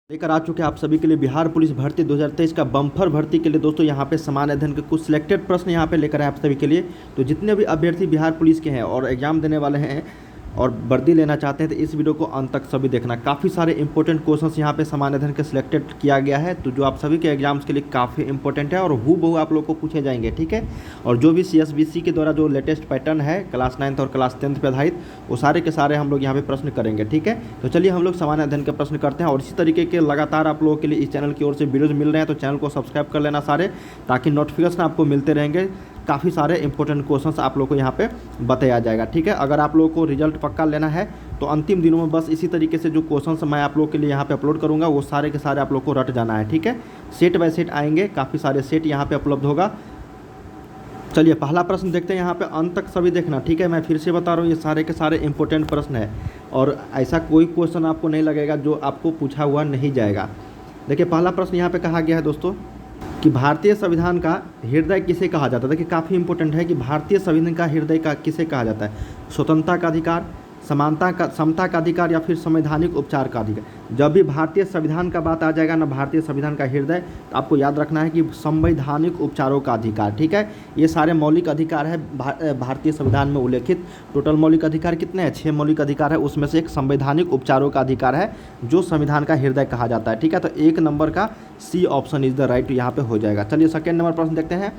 लेकर आ चुके हैं आप सभी के लिए बिहार पुलिस भर्ती 2023 का बम्पर भर्ती के लिए दोस्तों यहाँ पे समान अध्ययन के कुछ सिलेक्टेड प्रश्न यहाँ पे लेकर आए आप सभी के लिए। तो जितने भी अभ्यर्थी बिहार पुलिस के हैं और एग्जाम देने वाले हैं और वर्दी लेना चाहते हैं तो इस वीडियो को अंत तक सभी देखना। काफ़ी सारे इंपॉर्टेंट क्वेश्चंस यहाँ पे समान अध्ययन के सिलेक्टेड किया गया है, तो जो आप सभी के एग्जाम्स के लिए काफ़ी इंपॉर्टेंट है और हूबहू आप लोग को पूछे जाएंगे, ठीक है। और जो भी CSBC के द्वारा जो लेटेस्ट पैटर्न है क्लास 9th और क्लास 10th पे आधारित, वो सारे के सारे हम लोग यहाँ पे प्रश्न करेंगे, ठीक है। तो चलिए हम लोग समान अध्ययन के प्रश्न करते हैं और इसी तरीके के लगातार आप लोगों के लिए इस चैनल की ओर से वीडियोज़ मिल रहे हैं, तो चैनल को सब्सक्राइब कर लेना सारे, ताकि नोटिफिकेशन आपको मिलते रहेंगे। काफ़ी सारे इंपॉर्टेंट क्वेश्चंस आप लोगों को यहाँ पे बताया जाएगा, ठीक है। अगर आप लोगों को रिजल्ट पक्का लेना है तो अंतिम दिनों में बस इसी तरीके से जो क्वेश्चंस मैं आप लोगों के लिए यहाँ पे अपलोड करूँगा वो सारे के सारे आप लोग को रट जाना है, ठीक है। सेट बाय सेट आएंगे, काफ़ी सारे सेट यहाँ पे उपलब्ध होगा। चलिए पहला प्रश्न देखते हैं, यहाँ पे अंत तक सभी देखना, ठीक है। मैं फिर से बता रहा हूँ, ये सारे के सारे इंपॉर्टेंट प्रश्न है और ऐसा कोई क्वेश्चन आपको नहीं लगेगा जो आपको पूछा हुआ नहीं जाएगा। देखिए पहला प्रश्न यहाँ पे कहा गया है दोस्तों कि भारतीय संविधान का हृदय किसे कहा जाता है। देखिए काफ़ी इंपॉर्टेंट है कि भारतीय संविधान का हृदय का किसे कहा जाता है। स्वतंत्रता का अधिकार, समानता का, समता का अधिकार या फिर संवैधानिक उपचार का अधिकार। जब भी भारतीय संविधान का बात आ जाएगा ना, भारतीय संविधान का हृदय, तो आपको याद रखना है कि संवैधानिक उपचारों का अधिकार, ठीक है। ये सारे मौलिक अधिकार है भारतीय संविधान में उल्लेखित। टोटल मौलिक अधिकार कितने हैं? 6 मौलिक अधिकार है, उसमें से एक संवैधानिक उपचारों का अधिकार है जो संविधान का हृदय कहा जाता है, ठीक है। तो 1 नंबर का C option is the right यहाँ पे हो जाएगा। चलिए सेकेंड नंबर प्रश्न देखते हैं,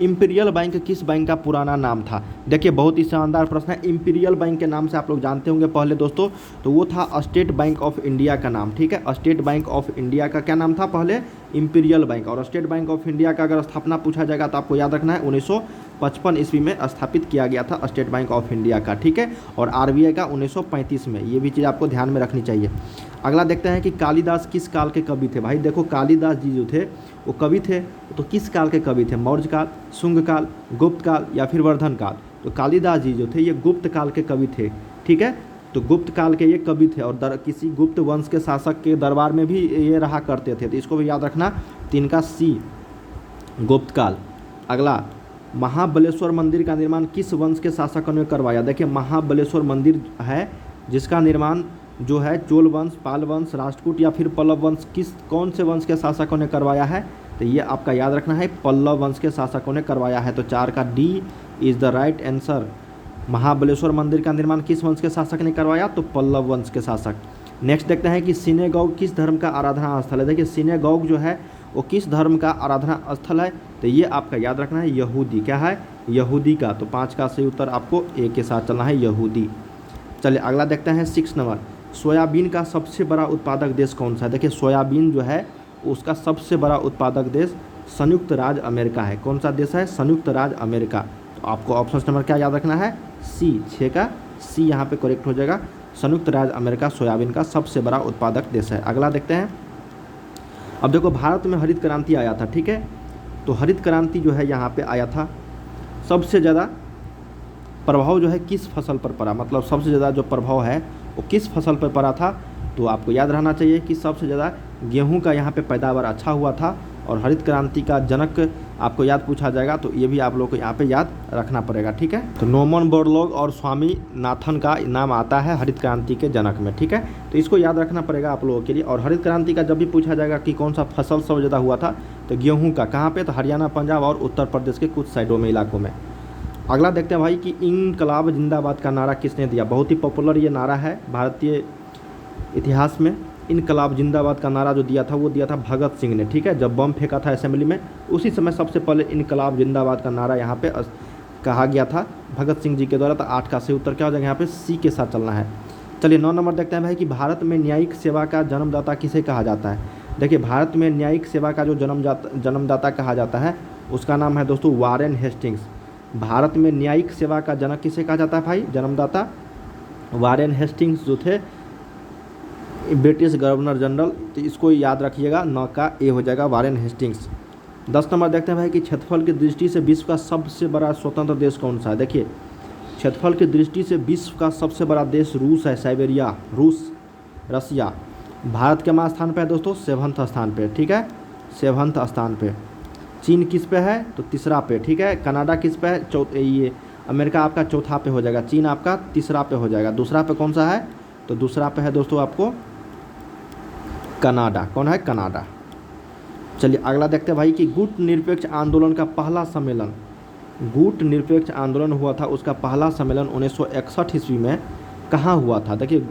इंपीरियल बैंक किस बैंक का पुराना नाम था। देखिए बहुत ही शानदार प्रश्न है। इंपीरियल बैंक के नाम से आप लोग जानते होंगे पहले दोस्तों, तो वो था स्टेट बैंक ऑफ इंडिया का नाम, ठीक है। स्टेट बैंक ऑफ इंडिया का क्या नाम था पहले? Imperial bank. और स्टेट बैंक ऑफ इंडिया का अगर स्थापना पूछा जाएगा तो आपको याद रखना है 1955 ईस्वी में स्थापित किया गया था स्टेट बैंक ऑफ इंडिया का, ठीक है। और RBI का 1935 में। ये भी चीज़ आपको ध्यान में रखनी चाहिए। अगला देखते हैं कि कालिदास किस काल के कवि थे। भाई देखो कालिदास जी जो थे वो कवि थे, तो किस काल के कवि थे? मौर्य काल, शुंग काल, गुप्त काल या फिर वर्धन काल। तो कालिदास जी जो थे ये गुप्त काल के कवि थे, ठीक है। तो गुप्त काल के ये कवि थे और किसी गुप्त वंश के शासक के दरबार में भी ये रहा करते थे, तो इसको भी याद रखना। 3 का सी गुप्त काल। अगला, महाबलेश्वर मंदिर का निर्माण किस वंश के शासकों ने करवाया। देखिए महाबलेश्वर मंदिर है जिसका निर्माण जो है चोल वंश, पाल वंश, राष्ट्रकूट या फिर पल्लव वंश, कौन से वंश के शासकों ने करवाया है? तो ये आपका याद रखना है, पल्लव वंश के शासकों ने करवाया है। तो 4 का D is the right answer. Mahabaleshwar मंदिर का निर्माण किस वंश के शासक ने करवाया? तो पल्लव वंश के शासक। नेक्स्ट देखते हैं कि सिनेगॉग किस धर्म का आराधना स्थल है। देखिए सिनेगॉग जो है वो किस धर्म का आराधना स्थल है? तो ये आपका याद रखना है यहूदी। क्या है? यहूदी का। तो 5 का सही उत्तर आपको ए के साथ चलना है, यहूदी। चलिए अगला देखते हैं 6 नंबर, सोयाबीन का सबसे बड़ा उत्पादक देश कौन सा है। देखिए सोयाबीन जो है उसका सबसे बड़ा उत्पादक देश संयुक्त राज्य अमेरिका है। कौन सा देश है? संयुक्त राज्य अमेरिका। तो आपको ऑप्शन नंबर क्या याद रखना है? सी। 6 का सी यहाँ पे करेक्ट हो जाएगा। संयुक्त राज्य अमेरिका सोयाबीन का सबसे बड़ा उत्पादक देश है। अगला देखते हैं, अब देखो भारत में हरित क्रांति आया था, ठीक है। तो हरित क्रांति जो है यहाँ पे आया था, सबसे ज़्यादा प्रभाव जो है किस फसल पर पड़ा, मतलब सबसे ज़्यादा जो प्रभाव है वो किस फसल पर पड़ा था। तो आपको याद रहना चाहिए कि सबसे ज़्यादा गेहूं का यहाँ पे पैदावार अच्छा हुआ था और हरित क्रांति का जनक आपको याद पूछा जाएगा तो ये भी आप लोग को यहाँ पे याद रखना पड़ेगा, ठीक है। तो नॉर्मन बोरलॉग और स्वामी नाथन का नाम आता है हरित क्रांति के जनक में, ठीक है। तो इसको याद रखना पड़ेगा आप लोगों के लिए। और हरित क्रांति का जब भी पूछा जाएगा कि कौन सा फसल सबसे ज़्यादा हुआ था, तो गेहूँ का। कहाँ पर? तो हरियाणा, पंजाब और उत्तर प्रदेश के कुछ साइडों में, इलाकों में। अगला देखते हैं भाई कि इनकलाब जिंदाबाद का नारा किसने दिया। बहुत ही पॉपुलर ये नारा है भारतीय इतिहास में। इनकलाब जिंदाबाद का नारा जो दिया था वो दिया था भगत सिंह ने, ठीक है। जब बम फेंका था असेंबली में, उसी समय सबसे पहले इनकलाब जिंदाबाद का नारा यहाँ पे कहा गया था भगत सिंह जी के द्वारा। तो 8 का सही उत्तर क्या हो जाएगा? यहाँ पे सी के साथ चलना है। चलिए 9 नंबर देखते हैं भाई कि भारत में न्यायिक सेवा का जन्मदाता किसे कहा जाता है। देखिए भारत में न्यायिक सेवा का जो जन्मदाता कहा जाता है उसका नाम है दोस्तों वारेन हेस्टिंग्स। भारत में न्यायिक सेवा का जनक किसे कहा जाता है भाई? जन्मदाता वारेन हेस्टिंग्स जो थे, ब्रिटिश गवर्नर जनरल। तो इसको याद रखिएगा, 9 का ए हो जाएगा वारेन हेस्टिंग्स। 10 नंबर देखते हैं भाई कि क्षेत्रफल की दृष्टि से विश्व का सबसे बड़ा स्वतंत्र देश कौन सा है। देखिए क्षेत्रफल की दृष्टि से विश्व का सबसे बड़ा देश रूस है, साइबेरिया, रूस, रसिया। भारत के स्थान पे है दोस्तों? 7th स्थान पे, ठीक है, 7th स्थान पे। चीन किस पे है? तो 3रा पे, ठीक है। कनाडा किस पे है? ये अमेरिका आपका 4था पे हो जाएगा। चीन आपका 3रा पे हो जाएगा। दूसरा पे कौन सा है? तो दूसरा पे है दोस्तों आपको कनाडा। कौन है? कनाडा। चलिए अगला देखते हैं भाई कि गुट निरपेक्ष आंदोलन का पहला सम्मेलन, गुट निरपेक्ष आंदोलन हुआ था, उसका पहला सम्मेलन 1961 ईस्वी में कहाँ हुआ था? देखिए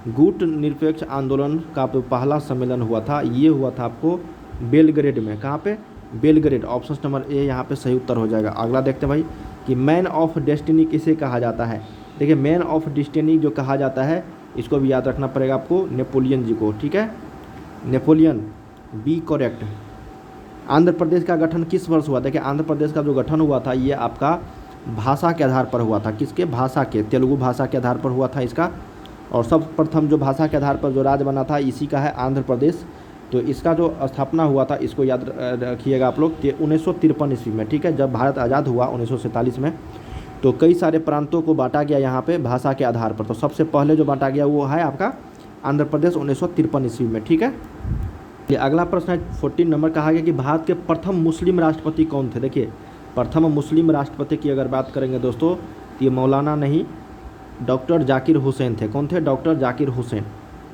गुट निरपेक्ष आंदोलन का पहला सम्मेलन हुआ था, ये हुआ था आपको बेलग्रेड में। कहाँ पे? बेलग्रेड। ऑप्शन नंबर ए यहाँ पे सही उत्तर हो जाएगा। अगला देखते हैं भाई कि मैन ऑफ डेस्टिनी किसे कहा जाता है? देखिए मैन ऑफ डेस्टिनी जो कहा जाता है, इसको भी याद रखना पड़ेगा आपको, नेपोलियन जी को। ठीक है, Napoleon, B correct. Andhra Pradesh का गठन किस वर्ष हुआ? देखिए आंध्र प्रदेश का जो गठन हुआ था, ये आपका भाषा के आधार पर हुआ था। किसके? भाषा के, तेलुगु भाषा के आधार पर हुआ था इसका। और सर्वप्रथम जो भाषा के आधार पर जो राज्य बना था, इसी का है आंध्र प्रदेश। तो इसका जो स्थापना हुआ था, इसको याद रखिएगा आप लोग, 1953 ईस्वी में। ठीक है, जब भारत आज़ाद हुआ 1947 में, तो कई सारे प्रांतों को बांटा गया यहाँ पे भाषा के आधार पर। तो सबसे पहले जो बांटा गया वो है आपका आंध्र प्रदेश 1953 ईस्वी में। ठीक है, ये अगला प्रश्न है 14 नंबर। कहा गया कि भारत के प्रथम मुस्लिम राष्ट्रपति कौन थे? देखिए प्रथम मुस्लिम राष्ट्रपति की अगर बात करेंगे दोस्तों, तो ये मौलाना नहीं, डॉक्टर जाकिर हुसैन थे। कौन थे? डॉक्टर जाकिर हुसैन।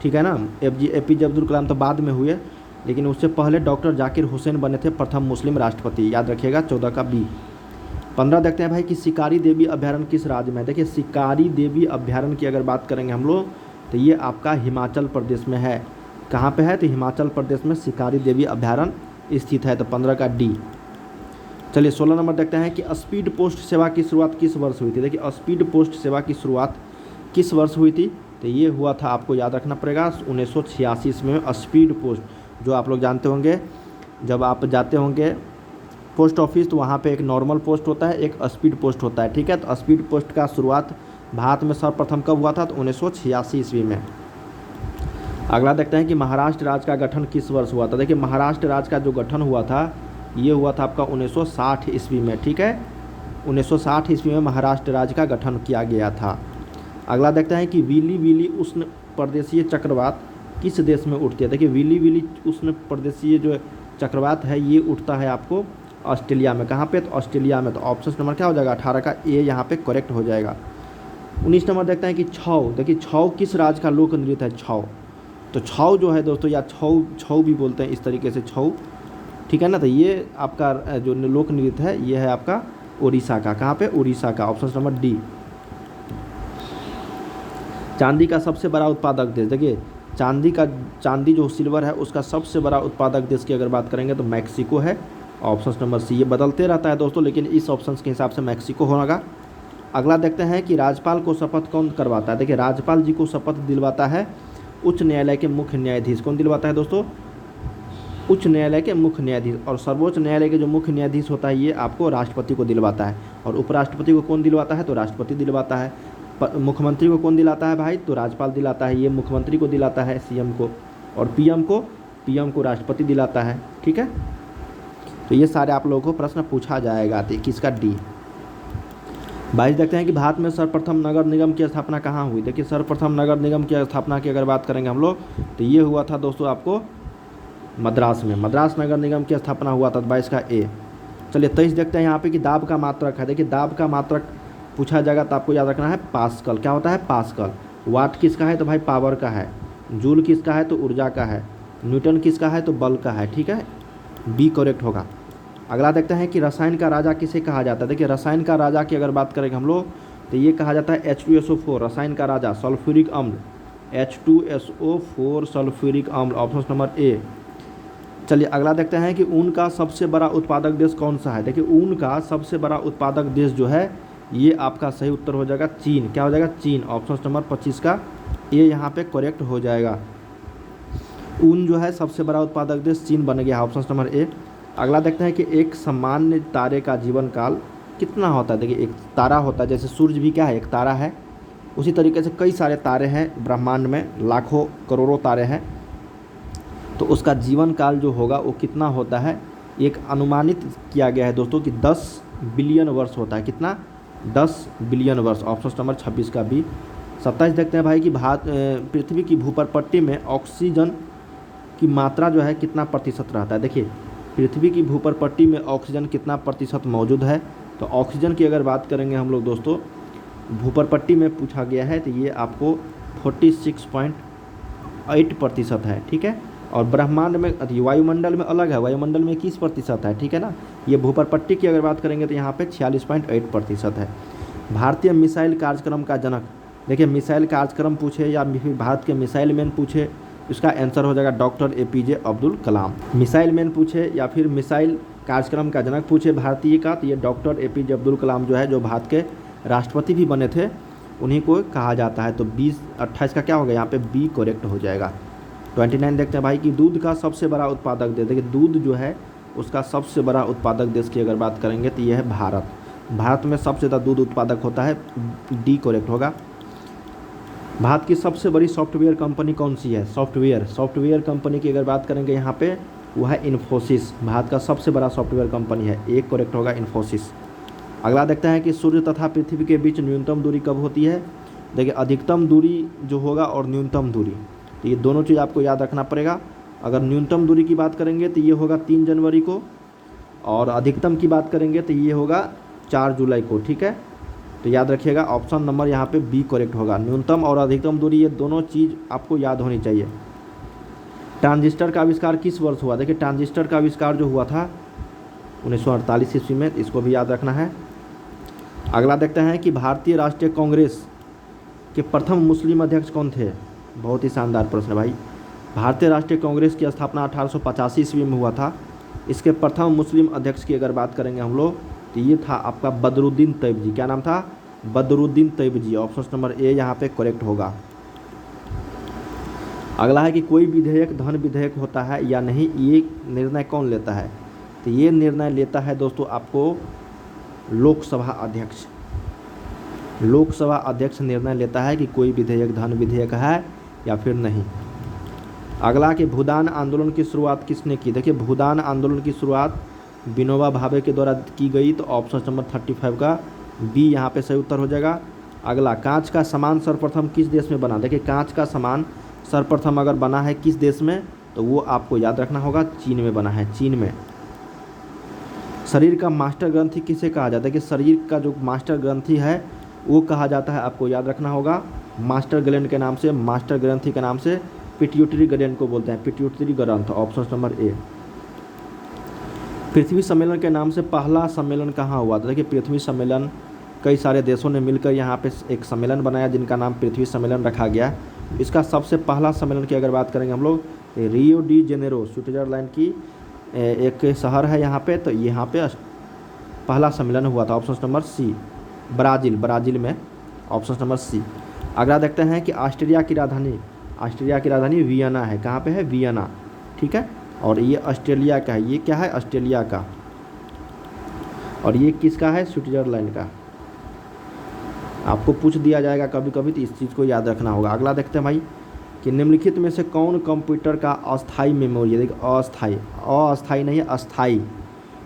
ठीक है ना, APJ अब्दुल कलाम तो बाद में हुए, लेकिन उससे पहले डॉक्टर जाकिर हुसैन बने थे प्रथम मुस्लिम राष्ट्रपति। याद रखिएगा, 14 का बी। 15 देखते हैं भाई कि शिकारी देवी अभ्यारण्य किस राज्य में है? देखिए शिकारी देवी अभ्यारण्य की अगर बात करेंगे हम लोग, तो ये आपका हिमाचल प्रदेश में है। कहाँ पे है? तो हिमाचल प्रदेश में शिकारी देवी अभ्यारण्य स्थित है। तो 15 का डी। चलिए 16 नंबर देखते हैं कि स्पीड पोस्ट सेवा की शुरुआत किस वर्ष हुई थी? देखिए स्पीड पोस्ट सेवा की शुरुआत किस वर्ष हुई थी? तो ये हुआ था, आपको याद रखना पड़ेगा, 1986 में। स्पीड पोस्ट जो आप लोग जानते होंगे, जब आप जाते होंगे पोस्ट ऑफिस, तो वहाँ पे एक नॉर्मल पोस्ट होता है, एक स्पीड पोस्ट होता है। ठीक है, तो स्पीड पोस्ट का शुरुआत भारत में सर्वप्रथम कब हुआ था? तो 1986 ईस्वी में। अगला देखते हैं कि महाराष्ट्र राज्य का गठन किस वर्ष हुआ था? देखिए महाराष्ट्र राज्य का जो गठन हुआ था, ये हुआ था आपका 1960 ईस्वी में। ठीक है, 1960 ईस्वी में महाराष्ट्र राज्य का गठन किया गया था। अगला देखते हैं कि विली विली उष्ण प्रदेशीय चक्रवात किस देश में उठती है? देखिए विली विली उष्ण प्रदेशीय जो चक्रवात है, ये उठता है आपको ऑस्ट्रेलिया में। कहाँ पे? तो ऑस्ट्रेलिया में। तो ऑप्शन नंबर क्या हो जाएगा? 18 का ए यहाँ पे करेक्ट हो जाएगा। 19 नंबर देखते हैं कि छऊ। देखिए छऊ किस राज्य का लोक नृत्य है? छऊ। तो छऊ जो है दोस्तों, या छऊ भी बोलते हैं इस तरीके से, छऊ। ठीक है ना, तो ये आपका जो लोक नृत्य है, ये है आपका उड़ीसा का। कहाँ पे? उड़ीसा का। Option number D. चांदी का सबसे बड़ा उत्पादक देश, देखिए चांदी जो सिल्वर है, उसका सबसे बड़ा उत्पादक देश की अगर बात करेंगे तो मैक्सिको है। Option number C. ये बदलते रहता है दोस्तों, लेकिन इस ऑप्शन के हिसाब से मैक्सिको होगा। अगला देखते हैं कि राज्यपाल को शपथ कौन करवाता है? देखिए राज्यपाल जी को शपथ दिलवाता है उच्च न्यायालय के मुख्य न्यायाधीश। कौन दिलवाता है दोस्तों? उच्च न्यायालय के मुख्य न्यायाधीश। और सर्वोच्च न्यायालय के जो मुख्य न्यायाधीश होता है, ये आपको राष्ट्रपति को दिलवाता है। और उपराष्ट्रपति को कौन दिलवाता है? तो राष्ट्रपति दिलवाता है। मुख्यमंत्री को कौन दिलाता है भाई? तो राज्यपाल दिलाता है। ये मुख्यमंत्री को दिलाता है, CM को। और PM को राष्ट्रपति दिलाता है। ठीक है, तो ये सारे आप लोगों को प्रश्न पूछा जाएगा। तो किसका? डी। 22 देखते हैं कि भारत में सर्वप्रथम नगर निगम की स्थापना कहाँ हुई? देखिए सर्वप्रथम नगर निगम की स्थापना की अगर बात करेंगे हम लोग, तो ये हुआ था दोस्तों आपको मद्रास में। मद्रास नगर निगम की स्थापना हुआ था। 22 का ए। चलिए 23 देखते हैं यहाँ पे कि दाब का मात्रक है। देखिए दाब का मात्रक पूछा जाएगा तो आपको याद रखना है पास्कल। क्या होता है? पास्कल। वाट किसका है? तो भाई पावर का है। जूल किसका है? तो ऊर्जा का है। न्यूटन किसका है? तो बल का है। ठीक है, बी करेक्ट होगा। अगला देखते हैं कि रसायन का राजा किसे कहा जाता है? देखिए रसायन का राजा की अगर बात करेंगे हम लोग, तो ये कहा जाता है H2SO4, रसायन का राजा। सल्फ्यूरिक अम्ल, H2SO4 सल्फ्यूरिक अम्ल। Option number A. चलिए अगला देखते हैं कि ऊन का सबसे बड़ा उत्पादक देश कौन सा है? देखिए ऊन का सबसे बड़ा उत्पादक देश जो है, ये आपका सही उत्तर हो जाएगा चीन। क्या हो जाएगा? चीन। ऑप्शन नंबर 25 का ए यहाँ पे करेक्ट हो जाएगा। ऊन जो है सबसे बड़ा उत्पादक देश चीन बन गया। Option number A. अगला देखते हैं कि एक सामान्य तारे का जीवन काल कितना होता है? देखिए एक तारा होता है, जैसे सूर्य भी क्या है? एक तारा है। उसी तरीके से कई सारे तारे हैं ब्रह्मांड में, लाखों करोड़ों तारे हैं। तो उसका जीवन काल जो होगा वो कितना होता है? एक अनुमानित किया गया है दोस्तों कि 10 बिलियन वर्ष होता है। कितना? 10 बिलियन वर्ष। ऑप्शन नंबर 26 का बी। 27 देखते हैं भाई कि पृथ्वी की भूपरपट्टी में ऑक्सीजन की मात्रा जो है कितना प्रतिशत रहता है? देखिए पृथ्वी की भूपरपट्टी में ऑक्सीजन कितना प्रतिशत मौजूद है? तो ऑक्सीजन की अगर बात करेंगे हम लोग दोस्तों, भूपरपट्टी में पूछा गया है, तो ये आपको 46.8% है। ठीक है, और ब्रह्मांड में वायुमंडल में अलग है, वायुमंडल में 21% है, ठीक है ना। ये भूपरपट्टी की अगर बात करेंगे तो यहाँ पे 46.8% है। भारतीय मिसाइल कार्यक्रम का जनक, देखिए मिसाइल कार्यक्रम पूछे या फिर भारत के मिसाइल मैन पूछे, इसका आंसर हो जाएगा doctor APJ Abdul Kalam. Missile man पूछे या फिर मिसाइल कार्यक्रम का जनक पूछे भारतीय का, तो ये डॉक्टर APJ अब्दुल कलाम जो है, जो भारत के राष्ट्रपति भी बने थे, उन्हीं को कहा जाता है। तो 28 का क्या होगा यहाँ पे, बी करेक्ट हो जाएगा। 29 देखते हैं भाई कि दूध का सबसे बड़ा उत्पादक देश, देखिए दूध जो है उसका सबसे बड़ा उत्पादक देश की अगर बात करेंगे तो ये है भारत। भारत में सबसे ज़्यादा दूध उत्पादक होता है, डी करेक्ट होगा। भारत की सबसे बड़ी सॉफ्टवेयर कंपनी कौन सी है, सॉफ्टवेयर कंपनी की अगर बात करेंगे यहाँ पे वो है इन्फोसिस। भारत का सबसे बड़ा सॉफ्टवेयर कंपनी है, एक करेक्ट होगा इन्फोसिस। अगला देखते हैं कि सूर्य तथा पृथ्वी के बीच न्यूनतम दूरी कब होती है। देखिए अधिकतम दूरी जो होगा और न्यूनतम दूरी, तो ये दोनों चीज़ आपको याद रखना पड़ेगा। अगर न्यूनतम दूरी की बात करेंगे तो ये होगा 3 जनवरी को, और अधिकतम की बात करेंगे तो ये होगा 4 जुलाई को, ठीक है। तो याद रखिएगा ऑप्शन नंबर यहाँ पे बी करेक्ट होगा। न्यूनतम और अधिकतम दूरी ये दोनों चीज़ आपको याद होनी चाहिए। ट्रांजिस्टर का आविष्कार किस वर्ष हुआ, देखिए ट्रांजिस्टर का आविष्कार जो हुआ था 1948 ईस्वी में, इसको भी याद रखना है। अगला देखते हैं कि भारतीय राष्ट्रीय कांग्रेस के प्रथम मुस्लिम अध्यक्ष कौन थे। बहुत ही शानदार प्रश्न भाई। भारतीय राष्ट्रीय कांग्रेस की स्थापना 1885 ईस्वी में हुआ था। इसके प्रथम मुस्लिम अध्यक्ष की अगर बात करेंगे हम लोग तो ये था आपका बदरुद्दीन तैयबजी। क्या नाम था, Badruddin Tyabji. Option number A यहाँ पे करेक्ट होगा। अगला है कि कोई विधेयक धन विधेयक होता है या नहीं, ये निर्णय कौन लेता है। तो ये निर्णय लेता है दोस्तों आपको लोकसभा अध्यक्ष। लोकसभा अध्यक्ष निर्णय लेता है कि कोई विधेयक धन विधेयक है या फिर नहीं। अगला कि भूदान आंदोलन की शुरुआत किसने की। देखिए भूदान आंदोलन की शुरुआत विनोबा भावे के द्वारा की गई, तो ऑप्शन नंबर 35 का बी यहाँ पे सही उत्तर हो जाएगा। अगला कांच का सामान सर्वप्रथम किस देश में बना। देखिए कांच का सामान सर्वप्रथम अगर बना है किस देश में, तो वो आपको याद रखना होगा, चीन में बना है, चीन में। शरीर का मास्टर ग्रंथि किसे कहा जाता है, कि शरीर का जो मास्टर ग्रंथि है वो कहा जाता है, आपको याद रखना होगा मास्टर ग्लैंड के नाम से, मास्टर ग्रंथि के नाम से पिट्यूटरी ग्लैंड को बोलते हैं, पिट्यूटरी ग्रंथ। Option number A. पृथ्वी सम्मेलन के नाम से पहला सम्मेलन कहाँ हुआ था। देखिए पृथ्वी सम्मेलन कई सारे देशों ने मिलकर यहाँ पे एक सम्मेलन बनाया जिनका नाम पृथ्वी सम्मेलन रखा गया। इसका सबसे पहला सम्मेलन की अगर बात करेंगे हम लोग, रियो डी जेनेरो स्विट्जरलैंड की एक शहर है यहाँ पे, तो यहाँ पे पहला सम्मेलन हुआ था। ऑप्शन नंबर सी, ब्राज़ील में, ऑप्शन नंबर सी। अगला देखते हैं कि ऑस्ट्रिया की राजधानी वियना है। कहाँ पे है, वियना, ठीक है। और ये ऑस्ट्रेलिया का है, ये क्या है, ऑस्ट्रेलिया का। और ये किसका है, स्विट्जरलैंड का। आपको पूछ दिया जाएगा कभी कभी, तो इस चीज़ को याद रखना होगा। अगला देखते हैं भाई कि निम्नलिखित में से कौन कंप्यूटर का अस्थाई मेमोरी है। देखिए अस्थाई नहीं है, अस्थाई।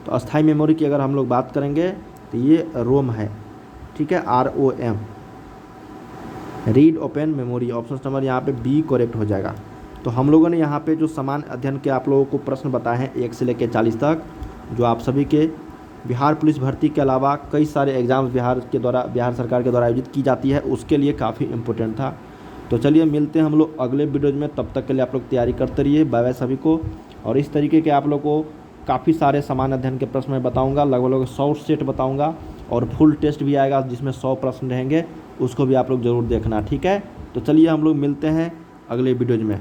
तो अस्थाई मेमोरी की अगर हम लोग बात करेंगे तो ये रोम है, ठीक है, ROM, read open memory. Option number यहाँ पे बी करेक्ट हो जाएगा। तो हम लोगों ने यहाँ पे जो समान अध्ययन के आप लोगों को प्रश्न बताए हैं 1 से लेकर 40 तक, जो आप सभी के बिहार पुलिस भर्ती के अलावा कई सारे एग्ज़ाम्स बिहार सरकार के द्वारा आयोजित की जाती है, उसके लिए काफ़ी इम्पोर्टेंट था। तो चलिए मिलते हैं हम लोग अगले वीडियोज़ में, तब तक के लिए आप लोग तैयारी करते रहिए। बाय बाय सभी को। और इस तरीके के आप लोग को काफ़ी सारे समान अध्ययन के प्रश्न मैं बताऊँगा, लगभग 100 सेट बताऊँगा, और फुल टेस्ट भी आएगा जिसमें 100 प्रश्न रहेंगे, उसको भी आप लोग ज़रूर देखना, ठीक है। तो चलिए हम लोग मिलते हैं अगले वीडियोज़ में।